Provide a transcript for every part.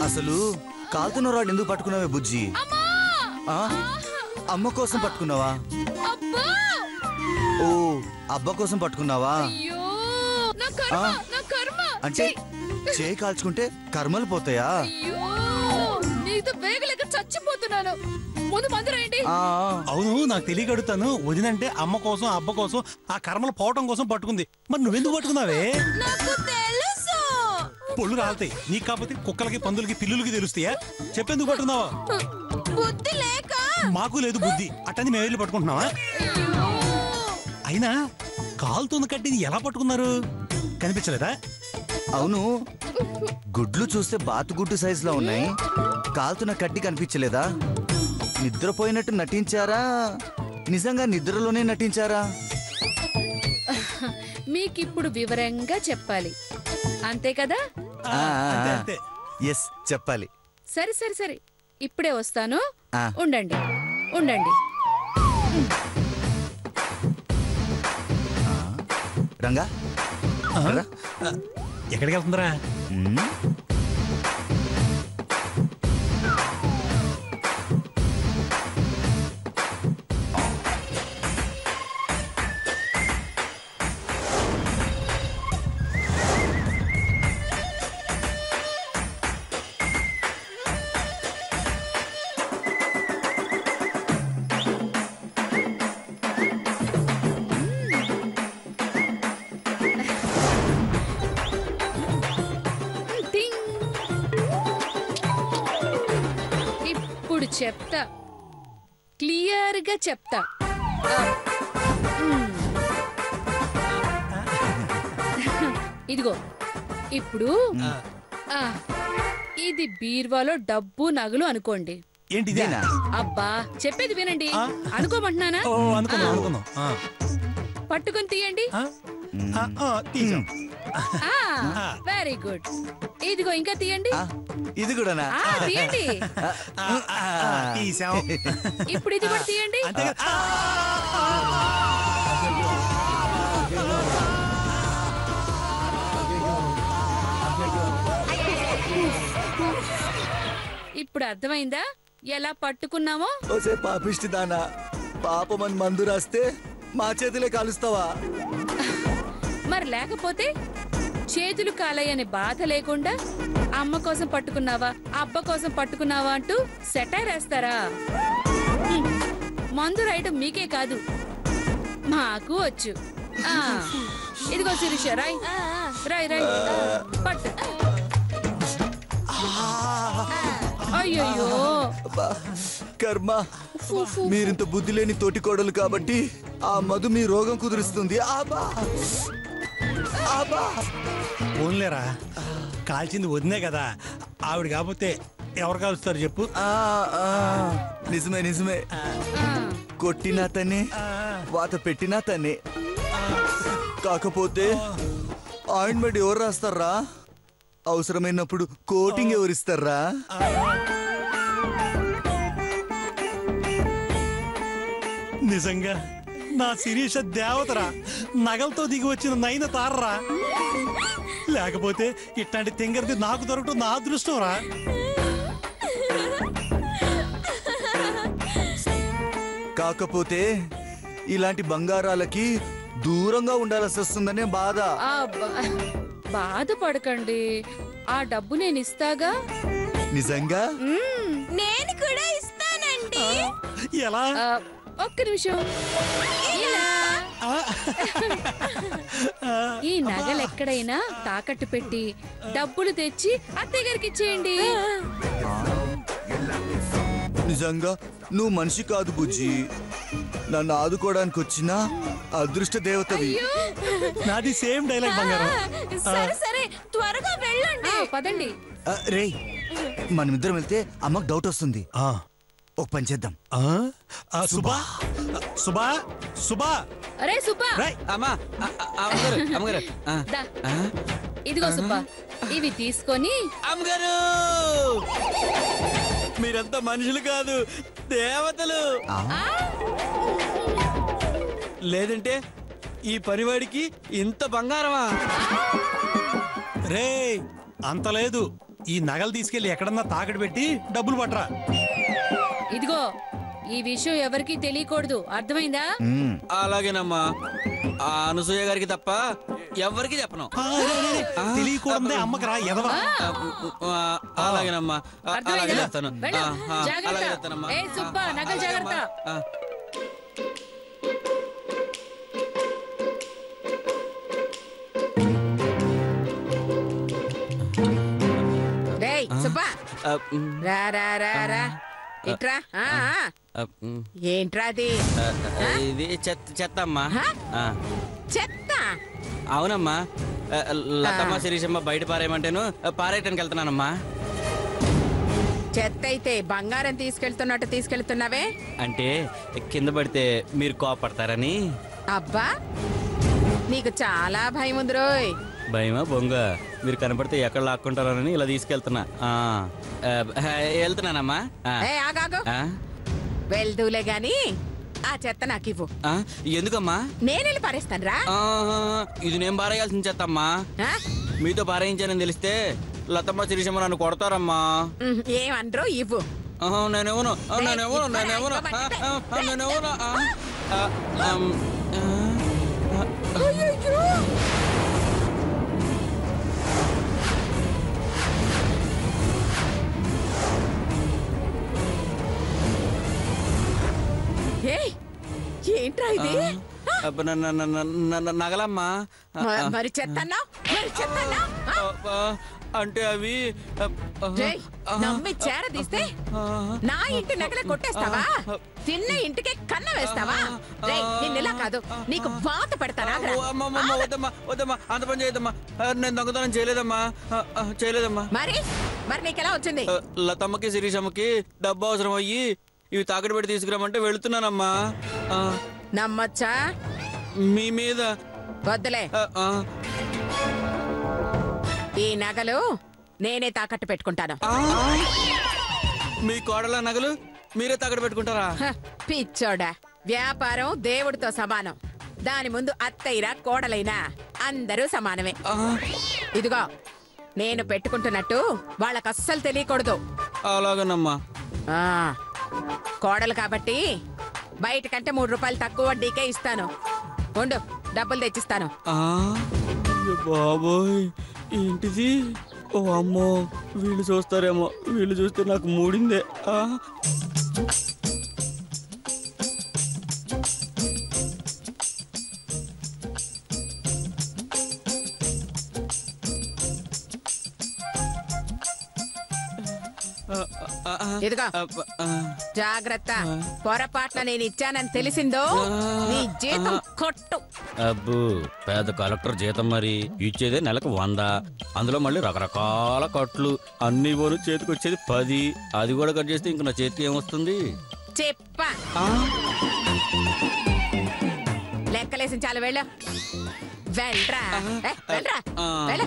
అసలు కాలుతున్న రాడు ఎందుకు పట్టుకున్నావే బుజ్జి? అమ్మ కోసం పట్టుకున్నావా? ఓ అబ్బా కోసం పట్టుకున్నావా? అంటే చేయి కాల్చుకుంటే కర్మలు పోతాయా? చచ్చిపోతున్నాను. అవును, నాకు తెలియగడుతాను. వదినంటే అమ్మ కోసం అబ్బ కోసం ఆ కర్మలు పోవటం కోసం పట్టుకుంది. మరి నువ్వెందుకు పట్టుకున్నావే? పొళ్ళు రాలుతాయి నీకు, కాకపోతే కుక్కలకి పందులకి పిల్లులకి తెలుస్తాయా? చెప్పేందుకు పట్టుకున్నావా? మాకు లేదు బుద్ధి, అట్టని మేము వెళ్ళి పట్టుకుంటున్నావా? అయినా కాలుతుంది కట్టిది ఎలా పట్టుకున్నారు? కనిపించలేదా? అవును, గుడ్లు చూస్తే బాతుగుడ్డు సైజులో ఉన్నాయి, కాలుతున్న కట్టి కనిపించలేదా? నిద్రపోయినట్టు నటించారా, నిజంగా నిద్రలోనే నటించారా? మీకిప్పుడు వివరంగా చెప్పాలి అంతే కదా? ఎస్ చెప్పాలి. సరే సరే సరే, ఇప్పుడే వస్తాను. ఉండండి ఉండండి. రంగా ఎక్కడికి వెళ్తుందిరా? చెప్తా, క్లియర్ గా చెప్తా. ఇదిగో ఇప్పుడు ఇది బీర్వాలో డబ్బు నగలు అనుకోండి. ఏంటిదేనా? అబ్బా చెప్పేది వినండి. అనుకోమంటున్నానా? పట్టుకొని తీయండి. Very good. ఇదిగో ఇంకా తీయండి. ఇది కూడా తీయండి. ఇప్పుడు ఇది కూడా తీయండి. ఇప్పుడు అర్థమైందా ఎలా పట్టుకున్నామో? పాపిష్టి దానా, పాపమని మందు రాస్తే మా చేతులే కాలుస్తావా? మరి లేకపోతే చేతులు కాలయ్యని బాధ లేకుండా అమ్మ కోసం పట్టుకున్నావా అబ్బ కోసం పట్టుకున్నావా అంటూ సెటైర్ వేస్తారా? మందు రాయటం మీకే కాదు మాకు వచ్చు. ఇదిగో శిరీష, రాయ్ రాయ్ రాయ్ పట్టు. అయ్యో కర్మ, మీరింత బుద్ధి లేని తోటి కోడలు కాబట్టి ఆ మధు మీ రోగం కుదురుస్తుంది. ఓన్లేరా, కాల్చింది వదినే కదా, ఆవిడ కాకపోతే ఎవరు కాలుస్తారు చెప్పు? నిజమే నిజమే, కొట్టినా తనే, వాత పెట్టినా తనే. కాకపోతే ఆయింట్మెంట్ ఎవరు రాస్తారా? అవసరమైనప్పుడు కోటింగ్ ఎవరిస్తారా? నిజంగా నా శిరీష దేవతరా, నగలతో దిగి వచ్చిన నైన తారరా. లేకపోతే ఇట్లాంటి తింగరిది నాకు దొరకటం నా అదృష్టం రా. కాకపోతే ఇలాంటి బంగారాలకి దూరంగా ఉండాల్సి వస్తుందనే బాధ. బాధపడకండి, ఆ డబ్బు నేను ఇస్తాగా. నిజంగా? నేను కూడా ఇస్తానండి. ఎలా? ఒక్క నిమిషం. ఈ నగలు ఎక్కడైనా తాకట్టు పెట్టి డబ్బులు తెచ్చి అత్తయ్య గారికి ఇచ్చేయండి. నిజంగా నువ్వు మనిషి కాదు బుజ్జి, నన్ను ఆదుకోవడానికి వచ్చిన అదృష్ట దేవతవి. నాది సేమ్ డైలాగ్ బంగారం. సరే సరే, త్వరగా వెళ్ళండి. పదండి. రే, మనమిద్దరం వెళ్తే అమ్మకు డౌట్ వస్తుంది. ఒక పని చేద్దాం. సుబా సుబా సుబా, అరే సుబ్బా, ఇదిగో సుబ్బా, ఇవి తీసుకొని. అమ్మగారు, మీరంతా మనుషులు కాదు, దేవతలు. లేదంటే ఈ పరివాడికి ఇంత బంగారమా? రే, అంత లేదు, ఈ నగలు తీసుకెళ్లి ఎక్కడన్నా తాకట్టు పెట్టి డబ్బులు పట్టరా. ఇదిగో ఈ విషయం ఎవరికి తెలియకూడదు, అర్థమైందా? అలాగేనమ్మా. ఆ అనసూయ గారికి తప్ప ఎవరికి చెప్పను. తెలియకూడదే అమ్మకరా ఎదవా. అలాగేనమ్మా. అలాగే అర్థమైందా? చేస్తాను. వెళ్ళు. అలాగే జాగ్రత్త. చేస్తానమ్మా. ఏ సుబ్బా, నగలు జాగ్రత్త. రేయ్ సుబ్బా, రా రా రా రా ఇట్రా. ఏంట్రా అది? ఇది చెత్త అమ్మా. చెత్త? అవునమ్మా. లతమ్మ శిరీషమ్మ బయట పారేయమంటేను పారేయటానికి వెళ్తున్నానమ్మా. చెత్త అయితే బంగారం తీసుకెళ్తున్నట్టు తీసుకెళ్తున్నావే? అంటే కింద పడితే మీరు కోపడతారని. అబ్బా, నీకు చాలా భయం ఉంది రోయ్. భయమా బొంగ? మీరు కనపడితే ఎక్కడ లాక్కుంటారని ఇలా తీసుకెళ్తున్నా. వెళ్తున్నానమ్మా. ఏ ఆగాగు, వెళ్దూలే గాని ఆ చెత్త నాకు ఇవ్వు. ఎందుకమ్మా? నేనెళ్ళి పారేస్తాను రా. ఇది నేను పారేయాల్సిన చెత్త అమ్మా. మీతో పారేయించానని తెలిస్తే లతమ్మ శిరీషమ్మ నన్ను కొడతారమ్మా. ఏమనరు, ఇవ్వు. నేనేమోను నేనేమోను నేనేమోను నేనేమోను. ఏంట్రా ఇది? నగలమ్మా. మరి చెత్తన్నా, మరి చెత్తన్నా? అంటే అవి నమ్మి చేరదీస్తే నా ఇంటి నగలే కొట్టేస్తావా? తిన్న ఇంటికే కన్న వేస్తావా? నిన్నెలా కాదు, నీకు వాత పెడతానా? వద్దమ్మా వద్దమ్మా, అంత పని చేయదమ్మా. నేను దొంగతనం చేయలేదమ్మా, చేయలేదమ్మా. మరి మరి నీకెలా వచ్చింది? లతమ్మకి శిరీషమ్మకి డబ్బు అవసరం అయ్యి ఇవి తాకట్టు పెట్టి తీసుకురామంటే వెళుతున్నానమ్మా. నమ్మొచ్చా? మీ మీద వద్దులే. ఈ నగలు నేనే తాకట్టు పెట్టుకుంటాను. మీ కోడల నగలు మీరే తాకట్టు పెట్టుకుంటారా? పిచ్చోడా, వ్యాపారం దేవుడితో సమానం. దాని ముందు అత్తయ్యరా కోడలైనా అందరూ సమానమే. ఇదిగో, నేను పెట్టుకుంటున్నట్టు వాళ్ళకి అస్సలు తెలియకూడదు. అలాగేనమ్మా. కోడలు కాబట్టి బయట కంటే 3 రూపాయలు తక్కువ వడ్డీకే ఇస్తాను. ఉండు, డబ్బులు తెచ్చిస్తాను. బాబోయ్, ఏంటిది? ఓ అమ్మో, వీళ్ళు చూస్తారేమో. వీళ్ళు చూస్తే నాకు మూడిందే. ఇదిగో జాగ్రత్త, పొరపాటున నేను ఇచ్చానని తెలిసిందో నీ జీతం కొట్టు. అబ్బు, పేద కలెక్టర్ జీతం మరి. ఇచ్చేదే నెలకు 100, అందులో మళ్ళీ రకరకాల కట్లు అన్ని పోను. చేతికి వచ్చేది 10. అది కూడా కట్ చేస్తే ఇంక నా చేతికి ఏమొస్తుంది? చెప్పా లెక్కలేసి చాలు. వెళ్ళ వెళ్ళరా, వెళ్ళరా, వెళ్ళ.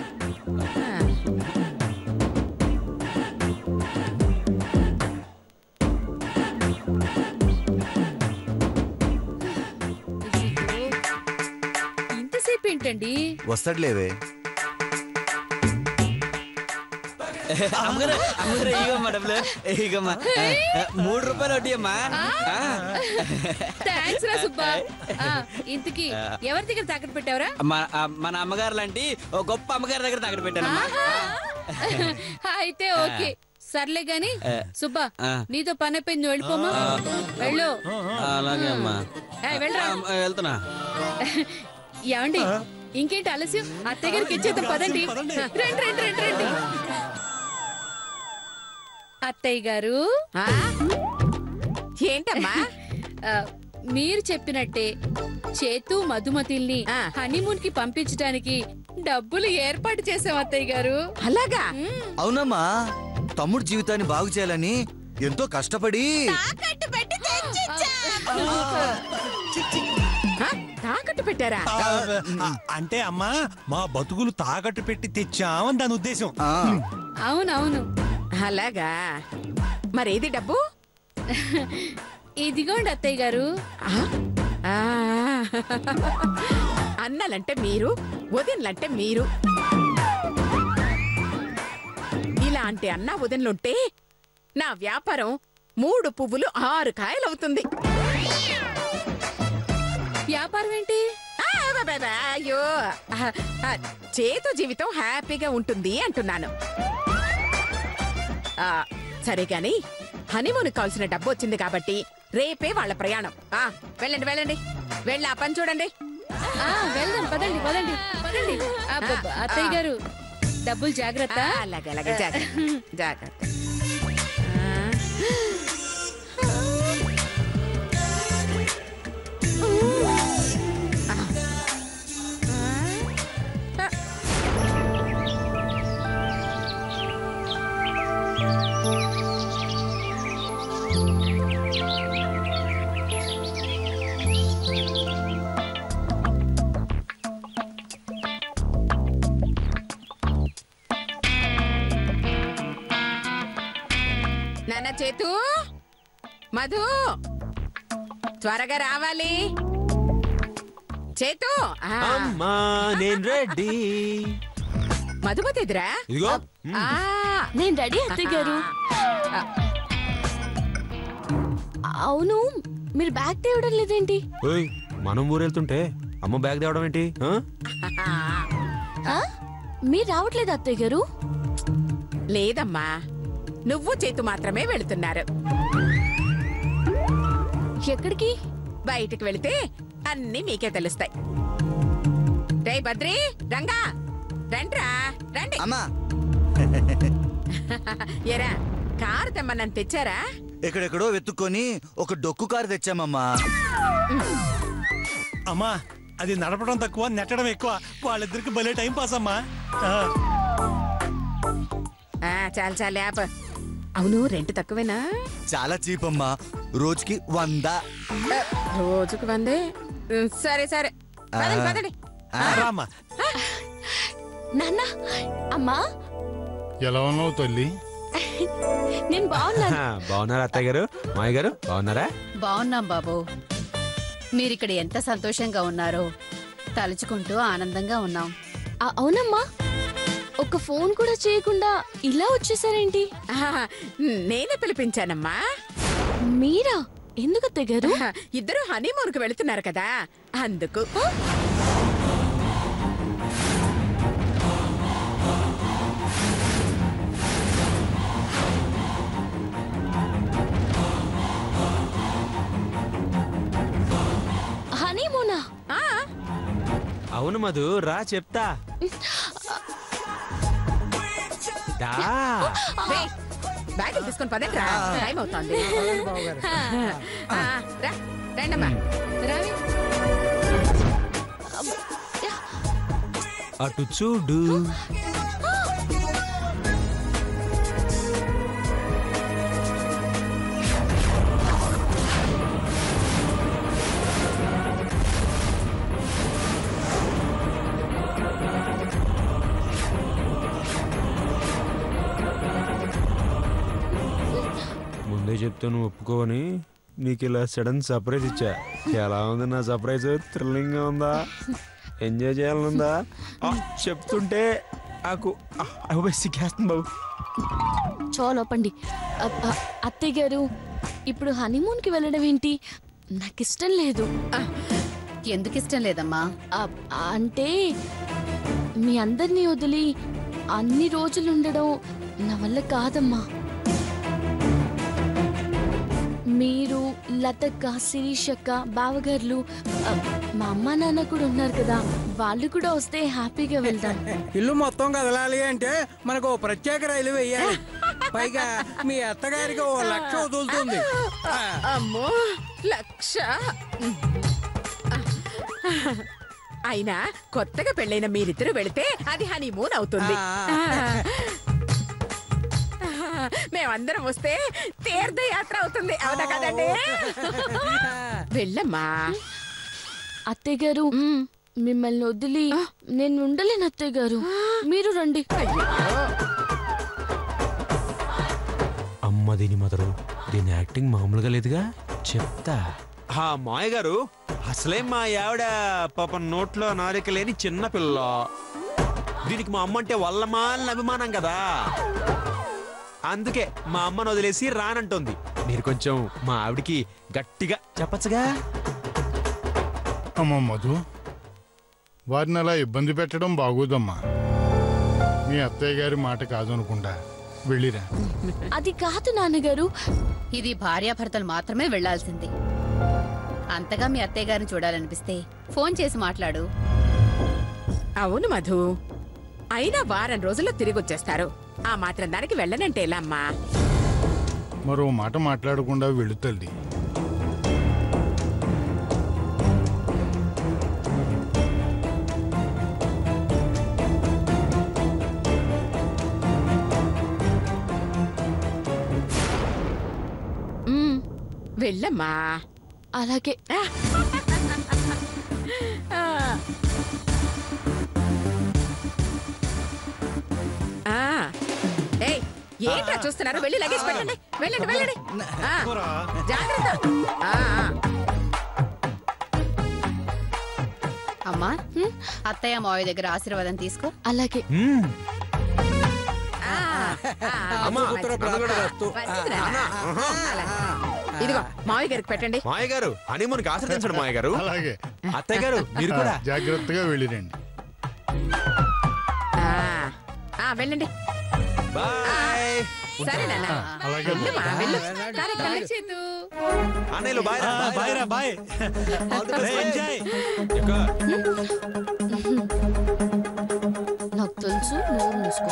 ఇంతసేపు ఏంటండి? వస్తాడులేవే. అమ్మగారు అమ్మగారు, ఇగమ్మా డబ్బులు, ఇగమ్మా. 3 రూపాయలు వడ్డీ అమ్మా. థాంక్స్ రా సుబ్బా. ఇంతకీ ఎవరి దగ్గర తాకట్టు పెట్టావరా? మన అమ్మగారు లాంటి ఓ గొప్ప అమ్మగారి దగ్గర తాకట్టు పెట్టానమ్మా. అయితే ఓకే, సర్లే గాని సుబ్బా, నీతో పని అయిపోయింది, వెళ్ళిపోమా. వెళ్ళు. అలాగే అమ్మా, వెళ్ళరా. వెళ్తున్నా. ఏమండి, ఇంకేంటి ఆలస్యం? అత్తయ్య గారికి ఇచ్చేద్దాం, పదండి. రండి రండి రండి రండి. అత్తయ్య గారు. ఏంటమ్మా? మీరు చెప్పినట్టే చేతు మధుమతిల్ని హనీమూన్ కి పంపించడానికి డబ్బులు ఏర్పాటు చేసాం అత్తయ్య గారు. అలాగా? అవునమ్మా, తమ్ముడు జీవితాన్ని బాగు చేయాలని ఎంతో కష్టపడి తాకట్టు పెట్టారా? అంటే అమ్మా, మా బతుకులు తాకట్టు పెట్టి తెచ్చామని దాని ఉద్దేశం. అవునవును. అలాగా? మరేది డబ్బు? ఇదిగోండి అత్తయ్య గారు. అన్నలంటే మీరు, వదినలంటే మీరు. ఇలాంటి అన్నా వదినలుంటే నా వ్యాపారం 3 పువ్వులు 6 కాయలవుతుంది. వ్యాపారం ఏంటి? అయ్యో, చేతు జీవితం హ్యాపీగా ఉంటుంది అంటున్నాను. సరే గాని హనీమూన్ కావాల్సిన డబ్బు వచ్చింది కాబట్టి రేపే వాళ్ళ ప్రయాణం. వెళ్ళండి వెళ్ళండి, వెళ్ళి ఆ పని చూడండి. వెళ్దాం, పదండి పదండి పదండి. అత్తయ్య గారు డబ్బులు జాగ్రత్త. అలాగే అలాగే, జాగ్రత్త జాగ్రత్త. నాన్న చేతు, మధు త్వరగా రావాలి. చేతు, అమ్మా నేను రెడీ. మధుమతి ఎదురా? ఇదిగో నేను రెడీ అత్తయ్య గారు. అవును, మీరు బ్యాగ్ తేవడం లేదేంటి? ఓయ్, మనం ఊరెళ్తుంటే అమ్మ బ్యాగ్ తేవడం ఏంటి? మీరు రావట్లేదు అత్తయ్య గారు? లేదమ్మా, నువ్వు చేతు మాత్రమే వెళుతున్నారు. ఎక్కడికి? బయటికి వెళితే అన్ని మీకే తెలుస్తాయి. రే బద్రి, రంగా రండ్రా, రండి. అమ్మా ఎరా, కారు తెమ్మన్నాను, తెచ్చారా? ఎక్కడెక్కడో వెతుక్కొని ఒక డొక్కు కారు తెచ్చామమ్మా. అమ్మా, అది నడపడం తక్కువ, నెట్టడం ఎక్కువ. వాళ్ళిద్దరికి భలే టైం పాస్ అమ్మా. చాలు చాలు యాప్. అవును, రెంట్ తక్కువేనా? చాలా చీప్ అమ్మా, రోజుకి 100. రోజుకు 100? సరే సరే, పదండి పదండి. రామ్మా. నాన్న, అమ్మా ఎలా ఉన్నావు తల్లి? నేను బాగున్నాను. బాగున్నారా అత్తయ్య గారు, మాయ గారు బాగున్నారా? బాగున్నాం బాబు. మీరిక్కడ ఎంత సంతోషంగా ఉన్నారో తలుచుకుంటూ ఆనందంగా ఉన్నాం. అవునమ్మా, ఒక ఫోన్ కూడా చేయకుండా ఇలా వచ్చేసారేంటి? నేనే పిలిపించానమ్మా. మీరా? ఎందుకు అత్తయ్య గారు? ఇద్దరు హనీమూన్ కు వెళుతున్నారు కదా, అందుకు. హనీమూనా? అవును మధు, రా చెప్తా. బ్యాగులు తీసుకొని పదండి, టైం అవుతుంది. రండమ్మా, రావి. అటు చూడు. ముందే చెప్తే నువ్వు ఒప్పుకోవని నీకు ఇలా సడన్ సర్ప్రైజ్ ఇచ్చా. ఎలా ఉంది నా సర్ప్రైజ్? థ్రిల్లింగ్ గా ఉందా? ఎంజాయ్ చేయాలనుందా? చెప్తుంటే నాకు సిగ్గేస్తుంది బాబు. చాలోపండి. అత్తయ్య గారు, ఇప్పుడు హనీమూన్ కి వెళ్ళడం ఏంటి? నాకు ఇష్టం లేదు. ఎందుకు ఇష్టం లేదమ్మా? అంటే మీ అందరినీ వదిలి అన్ని రోజులు ఉండడం నా వల్ల కాదమ్మా. మీరు, లతక్క, శిరీషక్క, బావగారులు, మా అమ్మ నాన్న కూడా ఉన్నారు కదా, వాళ్ళు కూడా వస్తే హ్యాపీగా వెళ్తాం. ఇల్లు మొత్తం కదలాలి అంటే మనకు ప్రత్యేక రైలు వేయాలి. పైగా మీ అత్తగారికి 1,00,000 వదులుతుంది. అమ్మో, 1,00,000! అయినా కొత్తగా పెళ్ళైన మీరిద్దరు వెళితే అది హనీమూన్ అవుతుంది. మేమందరం వస్తే తీర్థయాత్ర అవుతుంది. అవునా కదండి? వెళ్ళమ్మా. అత్తయ్య గారు, మిమ్మల్ని వదిలి నేను ఉండలేను అత్తయ్య గారు, మీరు రండి. అమ్మ దీని మదరు, దీని యాక్టింగ్ మామూలుగా లేదుగా. చెప్తా. మాయ గారు, అసలే మా ఆవిడ పాప నోట్లో నారిక లేని చిన్న పిల్ల. దీనికి మా అమ్మ అంటే వల్లమాలని అభిమానం కదా. అందుకే మా అమ్మను వదిలేసి రానంటుంది. మీరు కొంచెం మా ఆవిడికి గట్టిగా చెప్పచ్చుగా. అమ్మ మధు, వారిని అలా ఇబ్బంది పెట్టడం బాగోదమ్మా. మీ అత్తయ్య గారి మాట కాదనుకుంటా, వెళ్ళిరా. అది కాదు నాన్నగారు. ఇది భార్యాభర్తలు మాత్రమే వెళ్లాల్సింది. అంతగా మీ అత్తయ్య గారిని చూడాలనిపిస్తే ఫోన్ చేసి మాట్లాడు. అవును మధు, అయినా వారం రోజుల్లో తిరిగి వచ్చేస్తారు. ఆ మాత్రం దానికి వెళ్ళనంటే ఎలా అమ్మా? మరో మాట మాట్లాడకుండా వెళ్ళు తల్లి. వెళ్ళమ్మా. అలాగే. ఏంట్రా చూస్తున్నారు? వెళ్ళి లగేజ్ పెట్టండి. వెళ్ళండి వెళ్ళండి. జాగ్రత్త. అమ్మా, అత్తయ్య మావయ్య దగ్గర ఆశీర్వాదం తీసుకో. అలాగే. ఇదిగో మావయ్య గారికి పెట్టండి. మావయ్య గారు హనీమూన్కి ఆశీర్వదించండి. మావయ్య గారు. అలాగే. అత్తయ్య గారు మీరు కూడా జాగ్రత్తగా వెళ్ళిరండి. వెళ్ళండి. సరే నాన్న. అన్నయ్యలు బాయ్. బాయ్ రా బాయ్. ఎంజాయ్. నాకు తెలుసు, నువ్వు మూసుకో.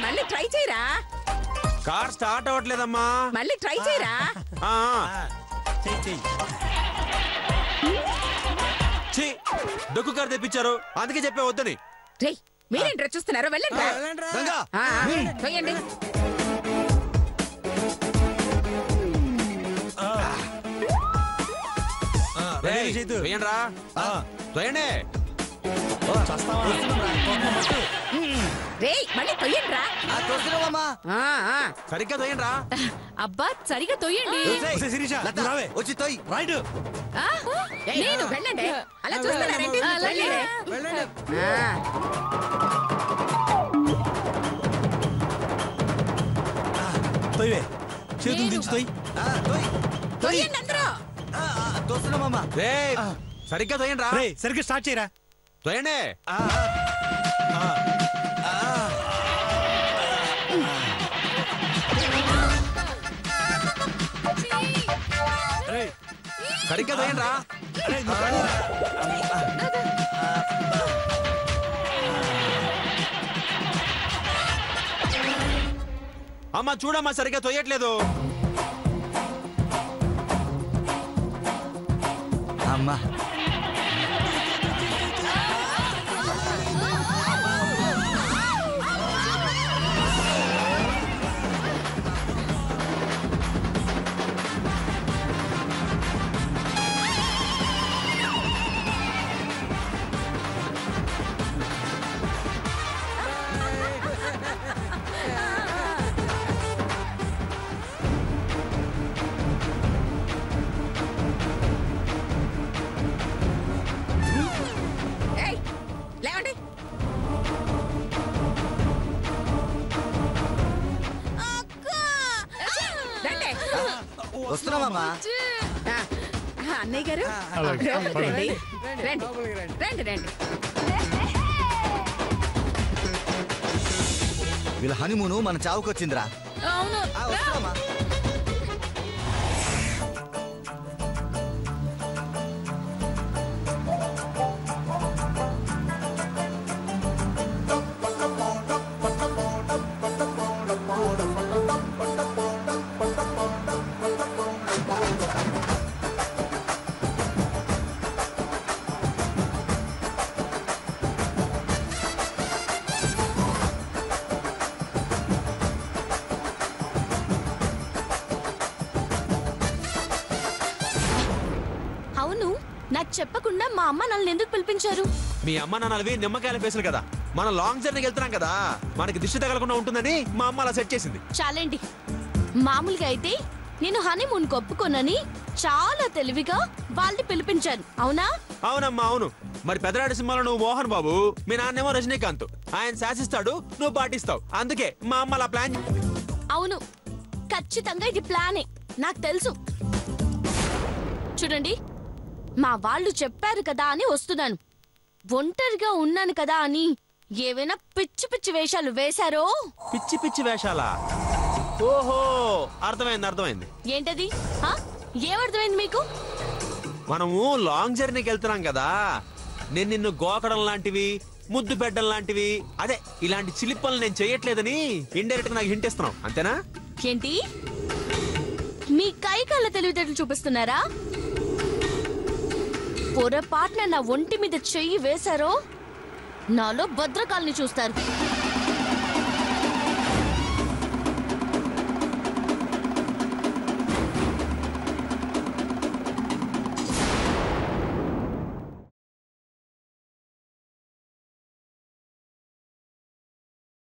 మళ్ళీ ట్రై చేయరా? కార్ స్టార్ట్ అవ్వట్లేదమ్మా. మళ్ళీ ట్రై చేయరా? డొక్కు కార్ తెప్పించారు, అందుకే చెప్పే వద్దని. మీరేంట్రా చూస్తున్నారు? వెళ్ళండి. తోయండి. మళ్ళీ తొయ్యండిరా. సరిగ్గా తోయండిరా. అబ్బా సరిగా తొయ్యండి. వచ్చి తొయ్యి. రైట్. నేను వెళ్ళండి. అలా చూస్తున్నారేంటి? తొయ్యే, చేతులు దించు. తొయ్యి. తొయ్యండి అందరూ. తోస్తున్నామమ్మా. సరిగ్గా తోయండిరా. సరిగ్గా స్టార్ట్ చేయరా. తోయండి. సరిగ్గా తోయండిరా. అమ్మా చూడమ్మా, సరిగ్గా తోయట్లేదు. అమ్మా వస్తున్నామమ్మా. అన్నయ్య గారు రండి రండి రండి రండి. వీళ్ళ హనీమూను మన చావుకొచ్చిందిరా. వస్తున్నామా. నాకు చెప్పకుండా మా అమ్మ నన్ను ఎందుకు పిలిపించారు? మీ అమ్మ నాన్నలవి నిమ్మకాయల పేసులు కదా, మనం లాంగ్ జర్నీకి వెళ్తున్నాం కదా, మనకి దిష్టి తగలకుండా ఉంటుందని మా అమ్మ అలా సెట్ చేసింది. చాలండి. మామూలుగా అయితే నేను హనీమూన్ ఒప్పుకోనని చాలా తెలివిగా వాళ్ళని పిలిపించాను, అవునా? అవునమ్మా అవును. మరి పెదరాడి సినిమాలో నువ్వు మోహన్ బాబు, మీ నాన్నేమో రజనీకాంత్. ఆయన శాసిస్తాడు, నువ్వు పాటిస్తావు. అందుకే మా అమ్మ అలా ప్లాన్. అవును, ఖచ్చితంగా ఇది ప్లానే, నాకు తెలుసు. చూడండి, మా వాళ్ళు చెప్పారు కదా అని వస్తున్నాను. ఒంటరిగా ఉన్నాను కదా అని ఏవైనా పిచ్చి పిచ్చి వేషాలు వేశారో. పిచ్చి పిచ్చి వేషాలా? ఓహో, అర్థమైంది అర్థమైంది. ఏంటది? ఏమర్థమైంది మీకు? మనము లాంగ్ జర్నీకి వెళ్తున్నాం కదా, నేను నిన్ను గోకడం లాంటివి, ముద్దు పెట్టడం లాంటివి, అదే ఇలాంటి చిలిపలు నేను చేయట్లేదని ఇండైరెక్ట్ గా నాకు హింట్ ఇస్తున్నావు, అంతేనా? ఏంటి మీ కైకాళ్ళ తెలివితేటలు చూపిస్తున్నారా? పొరపాటున నా ఒంటి మీద చెయ్యి వేశారో నాలో భద్రకాల్ని చూస్తారు.